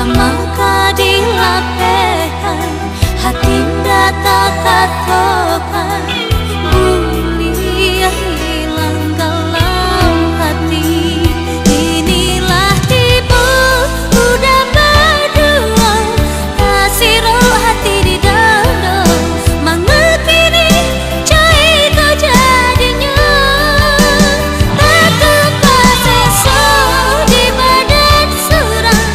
Maka dilapehkan hati tak katakan mulia hilang dalam hati. Inilah tipu udah berdua kasih roh hati di dada mengepini cai kau jadinya tetap pasesa di badan surang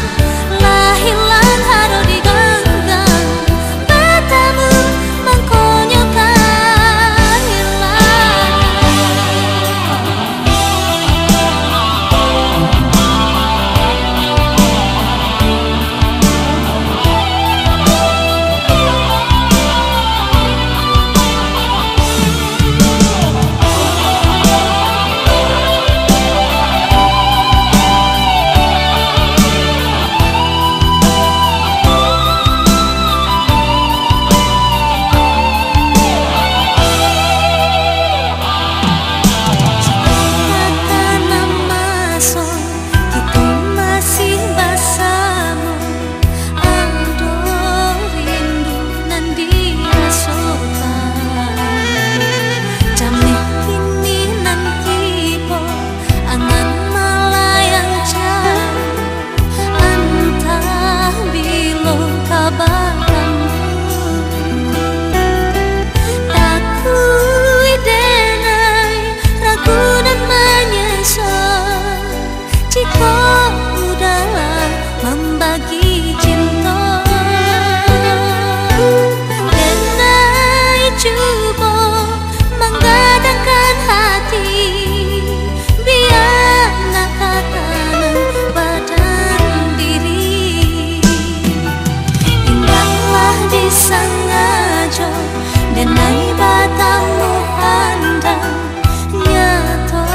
lah hilang haro di ganggang batamu mengkonyokan hilang. Membagi cinta denai cuba menggadangkan hati biar nak katakan badan diri. Indahlah disengaja denai batamu pandang nyata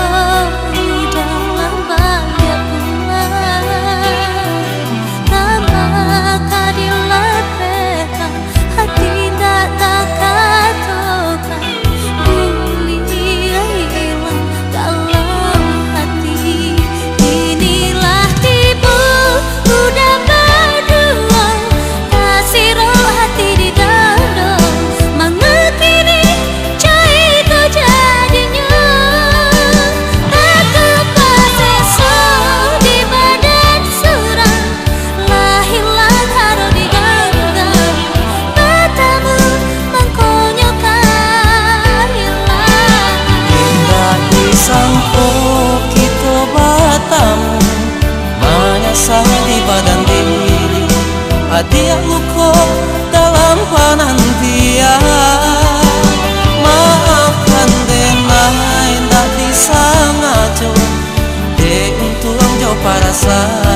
dalam bahaya di badan diri hati luka dalam penantian. Maafkan denai tak disengaja de untuk jo parasa